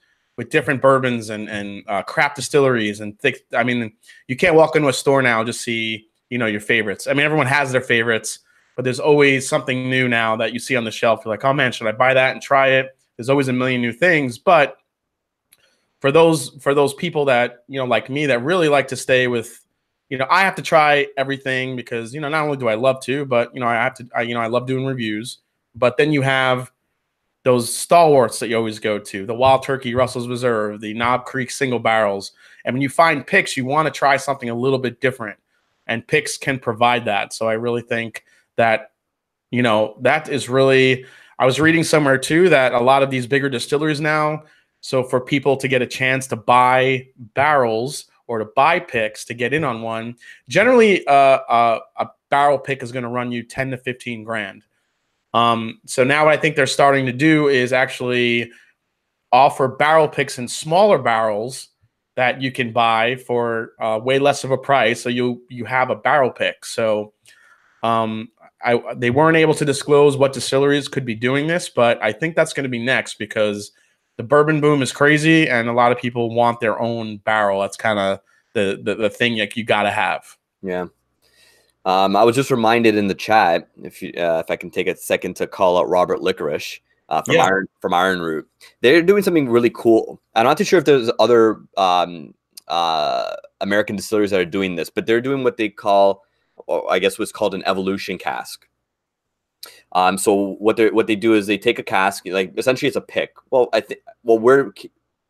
different bourbons and craft distilleries and thick. I mean, you can't walk into a store now and just see, your favorites. I mean, everyone has their favorites, but there's always something new now that you see on the shelf. You're like, oh man, should I buy that and try it? There's always a million new things. But for those people that, like me, that really like to stay with, I have to try everything because, not only do I love to, but, I love doing reviews. But then you have those stalwarts that you always go to, the Wild Turkey Russell's Reserve, the Knob Creek single barrels. And when you find picks, you want to try something a little bit different. And picks can provide that. So I really think that, that is really, I was reading somewhere too that a lot of these bigger distilleries now, so for people to get a chance to buy barrels or to buy picks to get in on one, generally a barrel pick is going to run you 10 to 15 grand. So now what I think they're starting to do is actually offer barrel picks in smaller barrels that you can buy for way less of a price. So you have a barrel pick. So they weren't able to disclose what distilleries could be doing this, but I think that's going to be next because the bourbon boom is crazy and a lot of people want their own barrel. That's kind of the thing like you got to have. Yeah. I was just reminded in the chat, if I can take a second to call out Robert Licorice from Iron Root. They're doing something really cool. I'm not too sure if there's other American distilleries that are doing this, but they're doing what they call, or I guess what's called an evolution cask. So what they do is they take a cask, like essentially it's a pick. Well,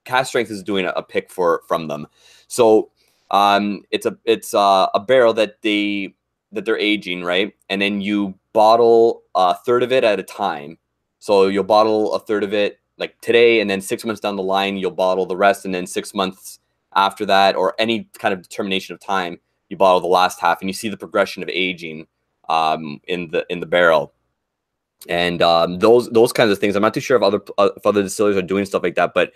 Cask Strength is doing a pick from them. So it's a barrel that they're aging, right? And then you bottle a third of it at a time. So you'll bottle a third of it like today, and then 6 months down the line, you'll bottle the rest. And then 6 months after that, or any kind of determination of time, you bottle the last half, and you see the progression of aging in the barrel. And those kinds of things. I'm not too sure if other distilleries are doing stuff like that, but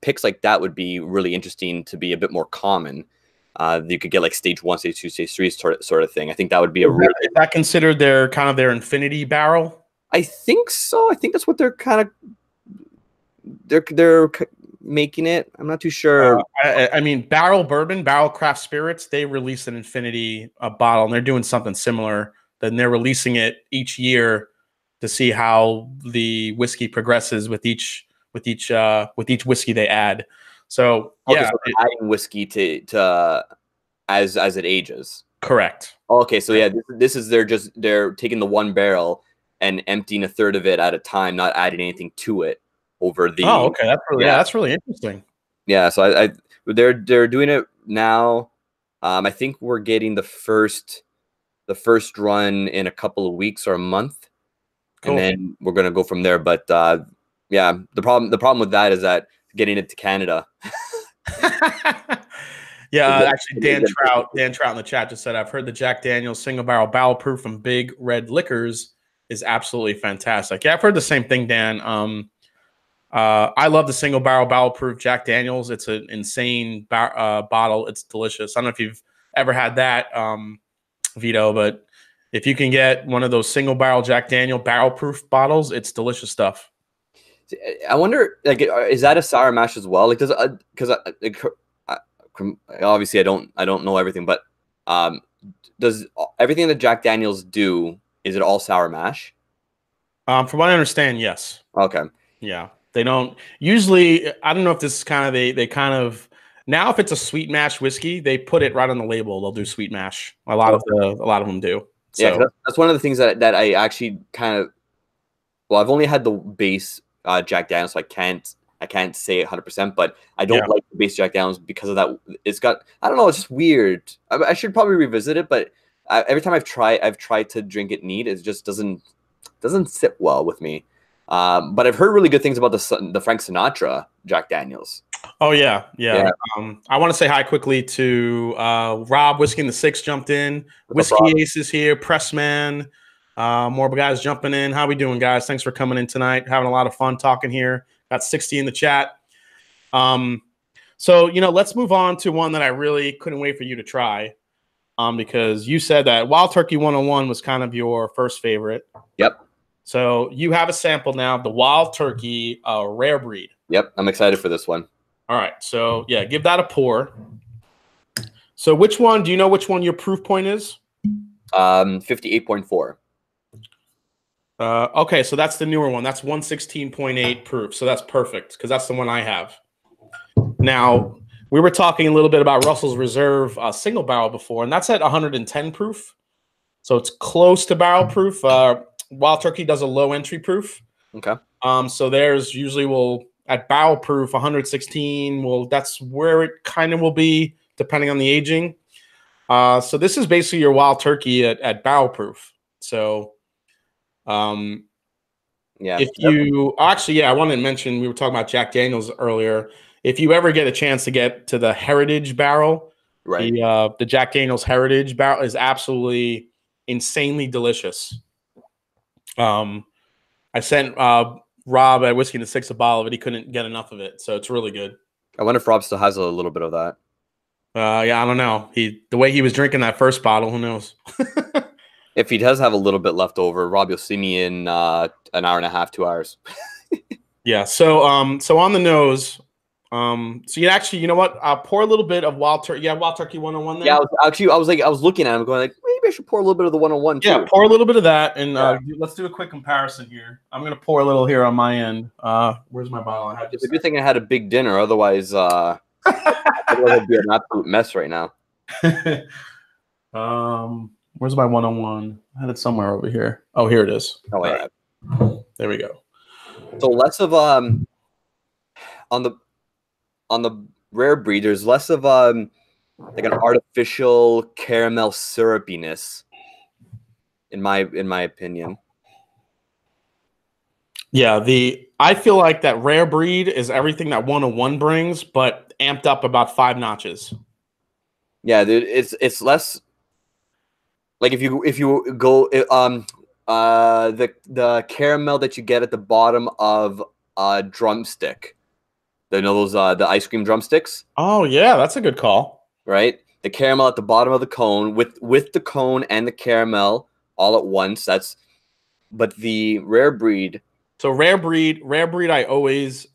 picks like that would be really interesting to be a bit more common. You could get like stage 1, stage 2, stage 3 sort of thing. I think that would be is that considered their infinity barrel? I think so. I think that's what they're kind of they're making it. I'm not too sure. I mean, Barrel Bourbon, Barrel Craft Spirits, they released an Infinity bottle, and they're doing something similar. Then they're releasing it each year to see how the whiskey progresses with each whiskey they add. So Okay, so they're adding whiskey to as it ages. Correct. Okay, so yeah, this is they're taking the one barrel and emptying a third of it at a time, not adding anything to it over the. Oh, okay, that's really interesting. Yeah, so they're doing it now. I think we're getting the first run in a couple of weeks or a month, cool. And then we're gonna go from there. But yeah, the problem with that is that getting it to Canada. Yeah, actually, Dan Trout in the chat just said, I've heard the Jack Daniel's single barrel proof from Big Red Liquors is absolutely fantastic. Yeah, I've heard the same thing, Dan. I love the single barrel proof Jack Daniel's. It's an insane bottle. It's delicious. I don't know if you've ever had that, Vito, but if you can get one of those single barrel Jack Daniel barrel proof bottles, it's delicious stuff. I wonder, like, is that a sour mash as well? Like, because obviously I don't know everything, but does everything that Jack Daniel's do, is it all sour mash? From what I understand, yes. Okay. Yeah, they don't usually. I don't know if this is kind of they kind of now if it's a sweet mash whiskey, they put it right on the label. They'll do sweet mash. A lot of them do. So. Yeah, that's one of the things that I actually kind of. Well, I've only had the base Jack Daniel's, so I can't say 100%, but I don't like the base Jack Daniel's because of that. It's got, I don't know, it's just weird. I should probably revisit it, but every time I've tried to drink it neat, it just doesn't sit well with me. But I've heard really good things about the Frank Sinatra Jack Daniel's. Oh yeah. I want to say hi quickly to Rob. Whiskey in the Six jumped in. Whiskey Ace is here. Pressman. More guys jumping in. How we doing, guys? Thanks for coming in tonight. Having a lot of fun talking here. Got 60 in the chat. So let's move on to one that I really couldn't wait for you to try. Because you said that Wild Turkey 101 was kind of your first favorite. Yep. So you have a sample now of the Wild Turkey Rare Breed. Yep, I'm excited for this one. All right, so yeah, give that a pour. So which one? Do you know which one your proof point is? 58.4. Okay, so that's the newer one. That's 116.8 proof. So that's perfect because that's the one I have. Now, we were talking a little bit about Russell's Reserve single barrel before, and that's at 110 proof. So it's close to barrel proof. Wild Turkey does a low entry proof. Okay. So theirs usually at barrel proof 116. That's where it kind of will be depending on the aging. So this is basically your Wild Turkey at barrel proof. So, yeah. If you actually, I wanted to mention we were talking about Jack Daniel's earlier. If you ever get a chance to get to the Heritage barrel, right? The Jack Daniel's Heritage barrel is absolutely insanely delicious. I sent Rob at Whiskey in the Six a bottle of it. He couldn't get enough of it, so it's really good. I wonder if Rob still has a little bit of that. Yeah, I don't know. The way he was drinking that first bottle, who knows? If he does have a little bit left over, Rob, you'll see me in an hour and a half, 2 hours. Yeah. So on the nose. So you know what? I'll pour a little bit of Wild Turkey. Yeah, Wild Turkey 101 there. Yeah, I was looking at him going like, maybe I should pour a little bit of the 101 too. Yeah, pour a little bit of that, and let's do a quick comparison here. I'm gonna pour a little here on my end. Where's my bottle? It's a good thing I had a big dinner, otherwise, otherwise it'd be an absolute mess right now. Where's my 101? I had it somewhere over here. Oh, here it is. Oh yeah. Right. There we go. So less of on the rare breed, there's less of like an artificial caramel syrupiness, in my opinion. Yeah, I feel like that rare breed is everything that 101 brings, but amped up about 5 notches. Yeah, dude, it's less like if you go the caramel that you get at the bottom of a drumstick. You know those the ice cream drumsticks? Oh yeah, that's a good call. Right? The caramel at the bottom of the cone with the cone and the caramel all at once. but the rare breed. So rare breed. I always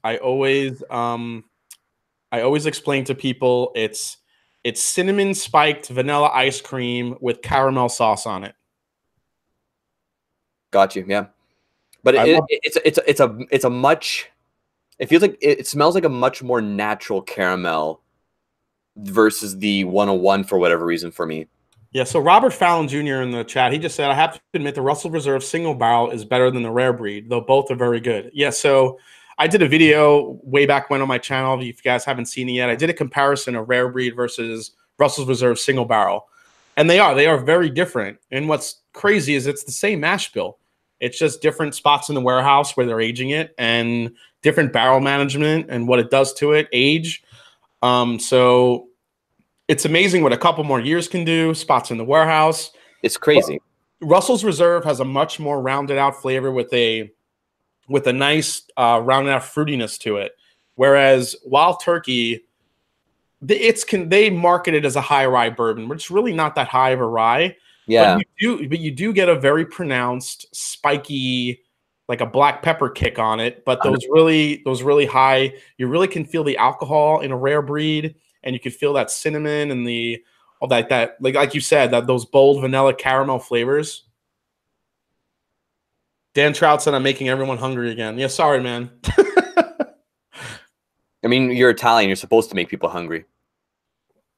explain to people it's cinnamon spiked vanilla ice cream with caramel sauce on it. Got you. Yeah, but it's a much. It feels like it smells like a much more natural caramel versus the 101 for whatever reason for me. Yeah. So Robert Fallon Jr. in the chat, he just said, I have to admit the Russell Reserve single barrel is better than the rare breed, though both are very good. Yeah. So I did a video way back when on my channel. If you guys haven't seen it yet, I did a comparison of rare breed versus Russell's Reserve single barrel. And they are very different. And what's crazy is it's the same mash bill. It's just different spots in the warehouse where they're aging it and different barrel management and what it does to it, age. So it's amazing what a couple more years can do, spots in the warehouse. It's crazy. Russell's Reserve has a much more rounded out flavor with a nice rounded out fruitiness to it. Whereas Wild Turkey, they market it as a high rye bourbon, but it's really not that high of a rye. Yeah. But you do get a very pronounced spiky, like a black pepper kick on it. But those really high, you really can feel the alcohol in a rare breed, and you can feel that cinnamon and all that like you said, that those bold vanilla caramel flavors. Dan Trout said I'm making everyone hungry again. Yeah, sorry, man. I mean, you're Italian. You're supposed to make people hungry.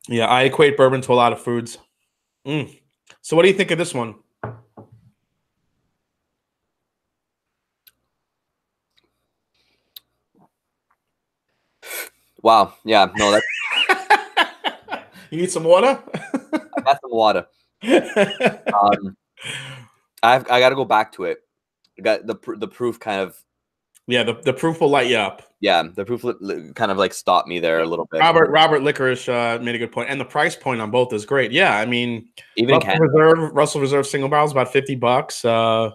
Yeah, I equate bourbon to a lot of foods. So what do you think of this one? Wow. Yeah. No, that's... You need some water? I got some water. I got to go back to it. I got the proof kind of. Yeah, the proof will light you up. Yeah, the proof kind of like stopped me there a little bit. Robert Licorice made a good point, and the price point on both is great. Yeah, I mean, even Russell Reserve single barrel is about $50.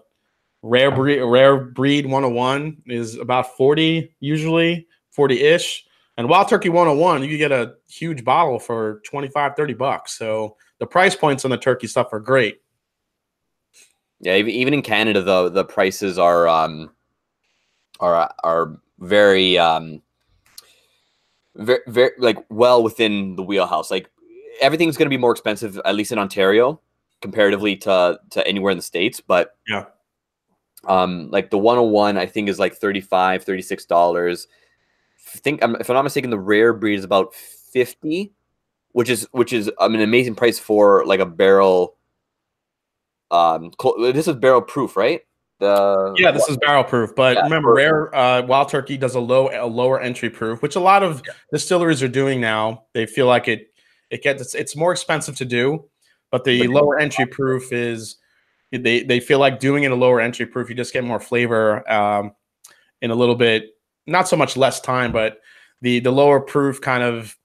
Rare breed 101 is about 40 usually, 40-ish. And Wild Turkey 101, you can get a huge bottle for $25-30. So the price points on the turkey stuff are great. Yeah, even in Canada, the prices are very very like well within the wheelhouse. Like everything's going to be more expensive, at least in Ontario, comparatively to anywhere in the States. But yeah, like the 101, I think is like $35, $36. If I'm not mistaken, the rare breed is about $50, which is an amazing price for like a barrel. This is barrel proof, right? This is barrel proof, but remember, rare Wild Turkey does a lower entry proof, which a lot of distilleries are doing now. They feel like it's more expensive to do, but the lower entry proof is they feel like doing it a lower entry proof, you just get more flavor in a little bit, not so much less time, but the lower proof kind of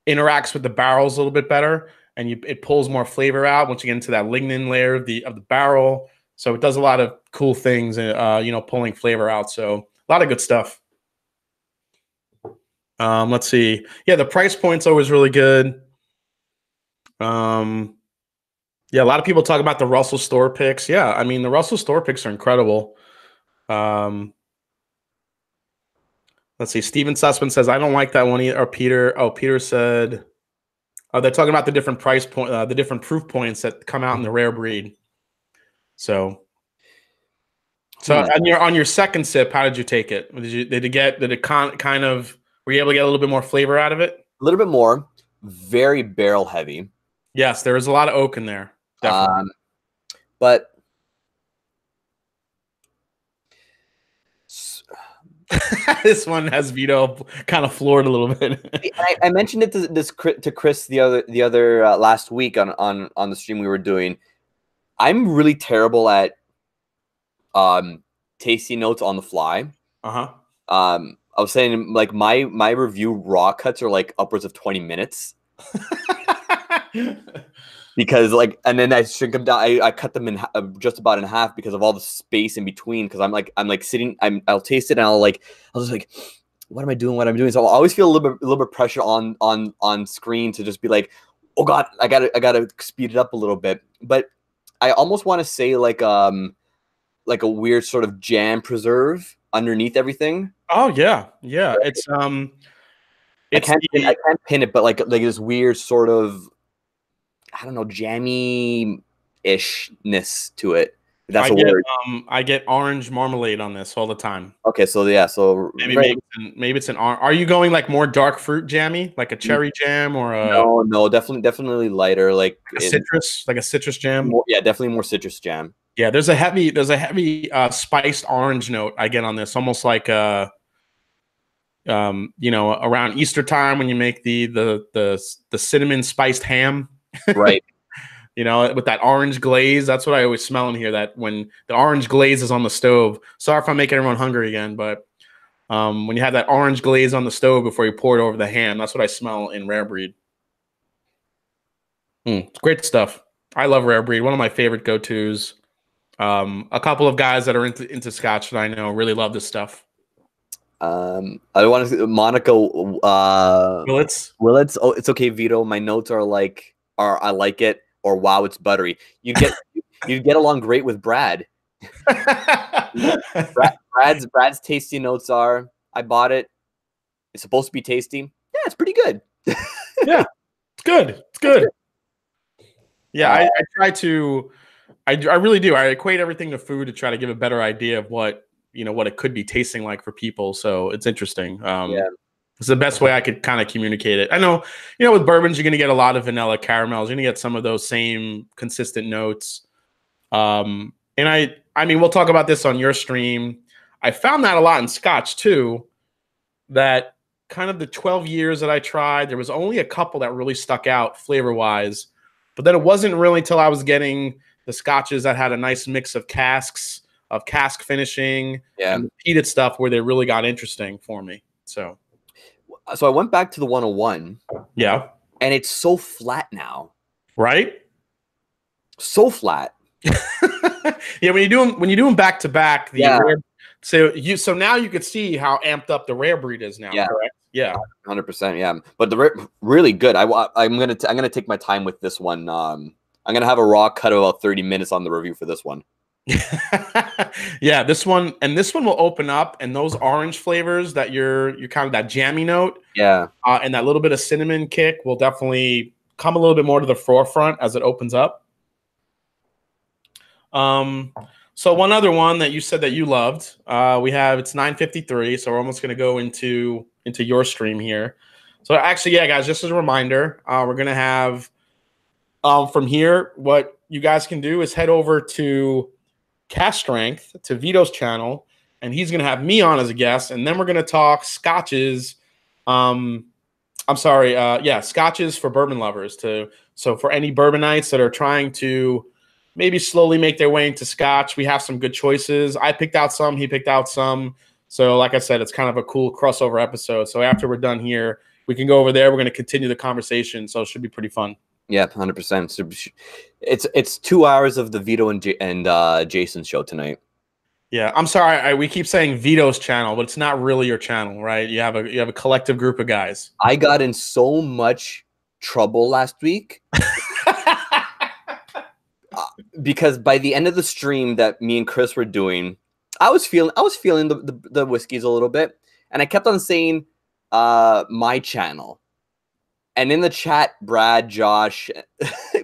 interacts with the barrels a little bit better, and it pulls more flavor out once you get into that lignin layer of the barrel. So it does a lot of cool things, pulling flavor out. So a lot of good stuff. Let's see. Yeah, the price point's always really good. Yeah, a lot of people talk about the Russell store picks. Yeah, I mean, the Russell store picks are incredible. Let's see. Steven Sussman says, I don't like that one either. Or Peter said, they're talking about the different price point, the different proof points that come out in the rare breed. So on your second sip, how did you take it? Did it kind of, were you able to get a little bit more flavor out of it? A little bit more. Very barrel heavy. Yes, there is a lot of oak in there. Definitely. But this one has Vito kind of floored a little bit. I mentioned it to Chris the other last week on the stream we were doing. I'm really terrible at tasting notes on the fly. I was saying, like, my review raw cuts are like upwards of 20 minutes. Because and then I shrink them down. I cut them in just about in half because of all the space in between. Because I'm like sitting. I'll taste it and I'll just like, what am I doing? What I'm doing? So I'll always feel a little bit pressure on screen to just be like, oh God, I gotta speed it up a little bit. But I almost want to say like like a weird sort of jam preserve underneath everything. Oh yeah, yeah. Right. I can't pin it, but like this weird sort of, I don't know, jammy ishness to it. That's a word. I get orange marmalade on this all the time. Okay, so yeah, so Maybe it's an orange. Are you going like more dark fruit jammy, like a cherry jam or a no, definitely lighter, like a citrus jam? More, yeah, definitely more citrus jam. Yeah, there's a heavy spiced orange note I get on this, almost like you know, around Easter time when you make the cinnamon spiced ham. Right. You know, with that orange glaze, that's what I always smell in here. That when the orange glaze is on the stove. Sorry if I'm making everyone hungry again, but when you have that orange glaze on the stove before you pour it over the ham, that's what I smell in Rare Breed. It's great stuff. I love Rare Breed. One of my favorite go-tos. A couple of guys that are into Scotch that I know really love this stuff. I want to Monica Willits. Oh, it's okay, Vito. My notes are like, I like it, or wow, it's buttery. You get along great with Brad. Brad's tasty notes are, I bought it. It's supposed to be tasty. Yeah, it's pretty good. Yeah, it's good. It's good. Yeah, I try to. I really do. I equate everything to food to try to give a better idea of what it could be tasting like for people. So it's interesting. Yeah. It's the best way I could kind of communicate it. I know, with bourbons, you're going to get a lot of vanilla caramels. You're going to get some of those same consistent notes. And I mean, we'll talk about this on your stream. I found that a lot in Scotch too, that kind of the 12 years that I tried, there was only a couple that really stuck out flavor-wise. But then it wasn't really till I was getting the Scotches that had a nice mix of cask finishing and the peated stuff where they really got interesting for me. So I went back to the 101. Yeah. And it's so flat now. Right? So flat. Yeah, when you do them back to back, so now you could see how amped up the Rare Breed is now, correct? Yeah. 100%, yeah. But really good. I'm going to take my time with this one. I'm going to have a raw cut of about 30 minutes on the review for this one. Yeah, this one will open up, and those orange flavors that you're kind of that jammy note, and that little bit of cinnamon kick will definitely come a little bit more to the forefront as it opens up. So one other one that you said that you loved, it's 9:53, so we're almost going to go into your stream here. So actually, yeah, guys, just as a reminder, we're going to have from here, what you guys can do is head over to Cask Strength, to Vito's channel, and he's going to have me on as a guest, and then we're going to talk scotches. Scotches for bourbon lovers. So for any bourbonites that are trying to maybe slowly make their way into Scotch, we have some good choices. I picked out some, he picked out some. So like I said, it's kind of a cool crossover episode. So after we're done here, we can go over there. We're going to continue the conversation, so it should be pretty fun. Yeah, 100%. It's 2 hours of the Vito and Jason show tonight. Yeah, I'm sorry. We keep saying Vito's channel, but it's not really your channel, right? You have a collective group of guys. I got in so much trouble last week because by the end of the stream that me and Chris were doing, I was feeling the whiskeys a little bit, and I kept on saying my channel. And in the chat, Brad, Josh,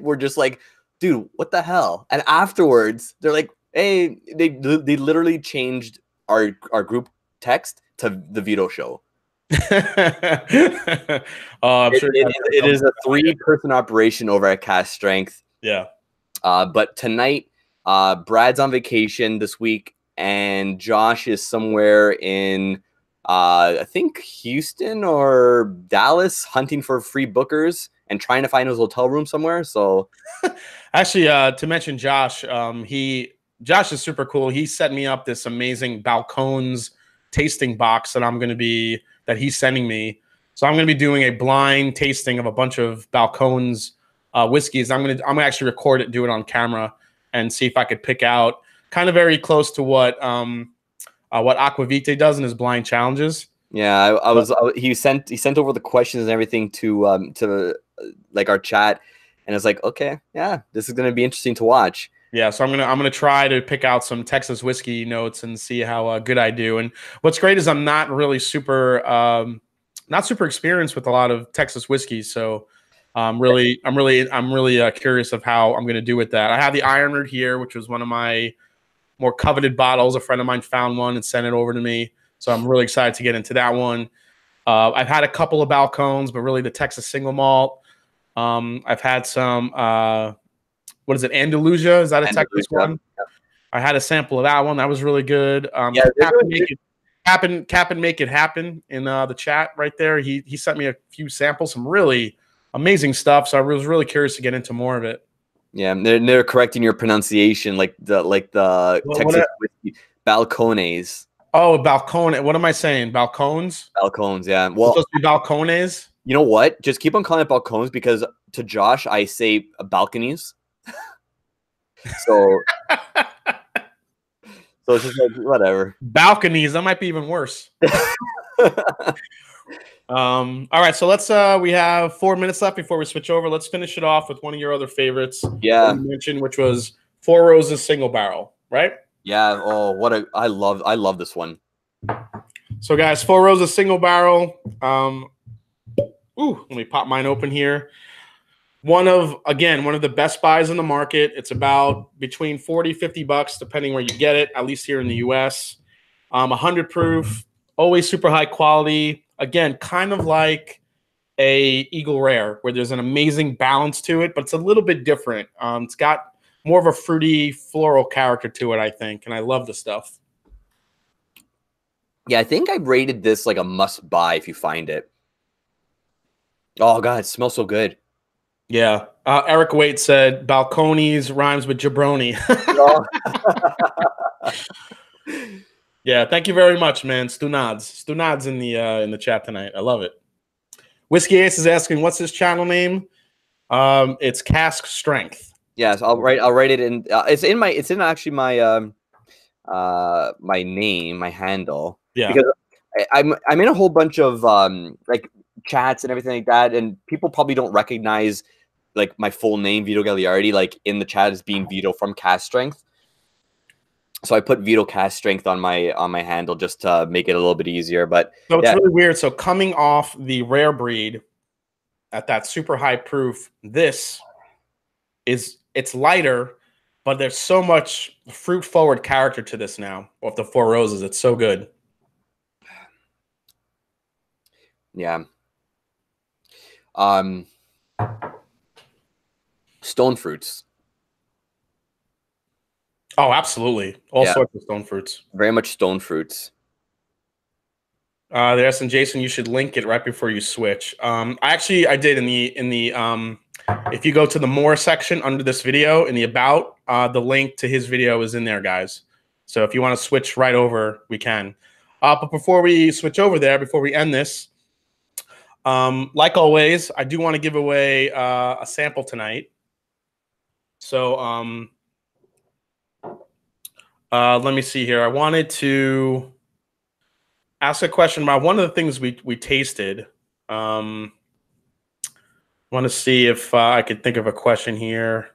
were just like, dude, what the hell? And afterwards, they're like, hey, they literally changed our group text to the Vito show. I'm sure it is a 3-person operation over at Cask Strength. Yeah. But tonight, Brad's on vacation this week, and Josh is somewhere in I think Houston or Dallas, hunting for free bookers and trying to find his hotel room somewhere. So actually, to mention Josh, Josh is super cool. He set me up this amazing balcones tasting box that he's sending me. So I'm going to be doing a blind tasting of a bunch of balcones whiskeys. I'm going to actually record it, do it on camera, and see if I could pick out kind of very close to what Aquavite does in his blind challenges. Yeah, he sent over the questions and everything to like our chat, and it's like, okay, yeah, this is going to be interesting to watch. Yeah, so I'm gonna try to pick out some Texas whiskey notes and see how good I do. And what's great is I'm not really not super experienced with a lot of Texas whiskeys, so I'm really curious of how I'm gonna do with that. I have the Iron Root here, which was one of my more coveted bottles. A friend of mine found one and sent it over to me, so I'm really excited to get into that one. I've had a couple of Balcones, but really the Texas single malt. I've had some. What is it? Andalusia? Is that a Texas one? I had a sample of that one. That was really good. Yeah, Cap and make it happen in the chat right there. He sent me a few samples, some really amazing stuff. So I was really curious to get into more of it. Yeah, they're correcting your pronunciation, like the Texas whiskey balcones. Oh, balcone. What am I saying? Balcones? Balcones, yeah. Well, it's supposed to be balcones. You know what? Just keep on calling it balcones because to Josh I say balconies. So it's just like whatever. Balconies, that might be even worse. All right, so let's we have 4 minutes left before we switch over. Let's finish it off with one of your other favorites. Yeah. You mentioned, which was Four Roses single barrel, right? Yeah. Oh, I love this one. So guys, Four Roses single barrel. Let me pop mine open here. One of the best buys in the market. It's about between 40, 50 bucks, depending where you get it, at least here in the US. 100 proof, always super high quality. Again, kind of like a Eagle Rare, where there's an amazing balance to it, but it's a little bit different. It's got more of a fruity, floral character to it, I think, and I love the stuff. Yeah, I think I rated this like a must-buy if you find it. Oh, God, it smells so good. Yeah. Eric Waite said, balconies rhymes with jabroni. Yeah, thank you very much, man. Stu Nods in the chat tonight. I love it. Whiskey Ace is asking, what's his channel name? It's Cask Strength. Yes, I'll write it in. It's in actually my my name, my handle. Yeah, because I'm in a whole bunch of like chats and everything like that, and people probably don't recognize like my full name, Vito Gagliardi, like in the chat as being Vito from Cask Strength. So I put Vito Cask Strength on my handle just to make it a little bit easier. But so it's really weird. So coming off the rare breed at that super high proof, it's lighter, but there's so much fruit forward character to this now of the Four Roses. It's so good. Yeah. Stone fruits. Oh, absolutely. All sorts of stone fruits. Very much stone fruits. They're asking Jason, you should link it right before you switch. I did in the if you go to the more section under this video in the about, the link to his video is in there, guys. So if you want to switch right over, we can. But before we switch over there, before we end this, like always, I do want to give away a sample tonight. So let me see here. I wanted to ask a question about one of the things we tasted. Want to see if I could think of a question here.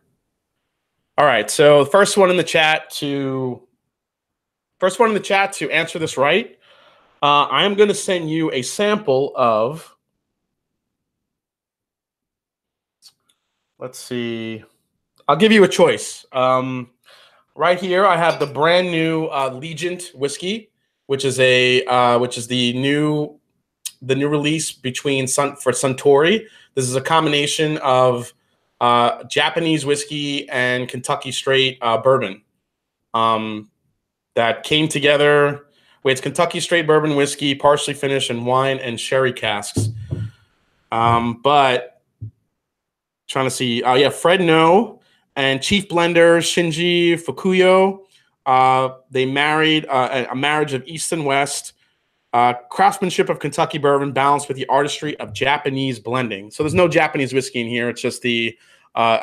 All right, so the first one in the chat to answer this right, I am going to send you a sample of. Let's see. I'll give you a choice. Right here, I have the brand new Legent whiskey, which is the new release for Suntory. This is a combination of Japanese whiskey and Kentucky straight bourbon that came together. It's Kentucky straight bourbon whiskey, partially finished in wine and sherry casks. But trying to see, Fred No and Chief Blender Shinji Fukuyo. They married a marriage of East and West. Craftsmanship of Kentucky bourbon balanced with the artistry of Japanese blending. So there's no Japanese whiskey in here. It's just a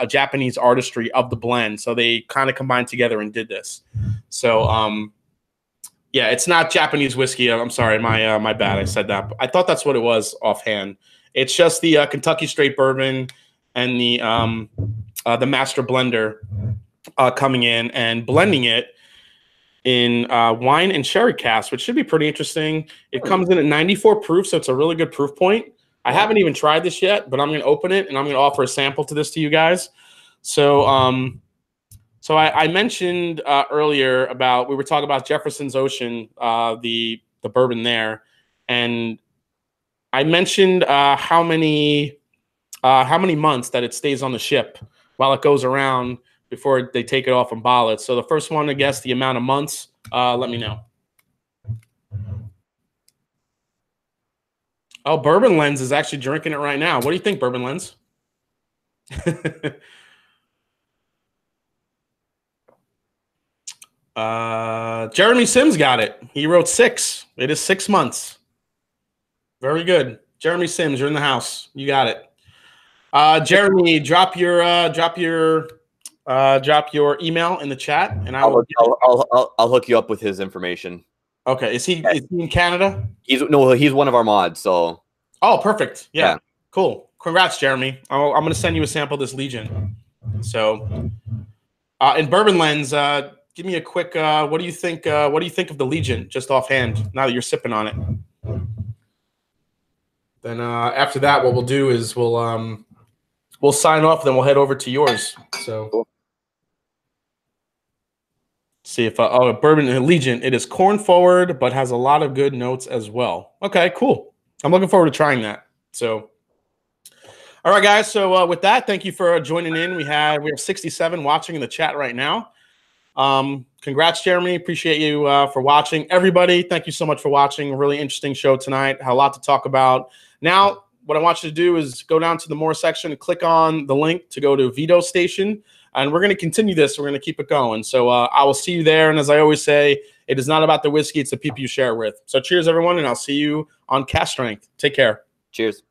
Japanese artistry of the blend. So they kind of combined together and did this. So yeah, it's not Japanese whiskey. I'm sorry, my bad. I said that. I thought that's what it was offhand. It's just the Kentucky straight bourbon and the master blender coming in and blending it in wine and sherry casks, which should be pretty interesting. It comes in at 94 proof, so it's a really good proof point. I haven't even tried this yet, but I'm going to open it and I'm going to offer a sample to this to you guys. So, I mentioned earlier about, we were talking about Jefferson's Ocean, the bourbon there, and I mentioned how many months that it stays on the ship while it goes around before they take it off and bottle it. So the first one to guess the amount of months, let me know. Oh, Bourbon Lens is actually drinking it right now. What do you think, Bourbon Lens? Jeremy Sims got it. He wrote 6. It is 6 months. Very good. Jeremy Sims, you're in the house. You got it. Jeremy, drop your email in the chat, and I'll hook you up with his information. Okay, is he in Canada? He's one of our mods. So perfect. Yeah. Cool. Congrats, Jeremy. I'm going to send you a sample of this Legion. So, in Bourbon Lens, give me a quick. What do you think? What do you think of the Legion, just offhand? Now that you're sipping on it. Then after that, what we'll do is we'll sign off. Then we'll head over to yours. So. Cool. See if Bourbon and Legion. It is corn forward, but has a lot of good notes as well. Okay, cool. I'm looking forward to trying that. So, all right, guys. So with that, thank you for joining in. We have 67 watching in the chat right now. Congrats, Jeremy. Appreciate you for watching. Everybody, thank you so much for watching. A really interesting show tonight. Had a lot to talk about. Now, what I want you to do is go down to the more section and click on the link to go to Vito Station. And we're going to continue this. We're going to keep it going. So I will see you there. And as I always say, it is not about the whiskey. It's the people you share it with. So cheers, everyone. And I'll see you on Cask Strength. Take care. Cheers.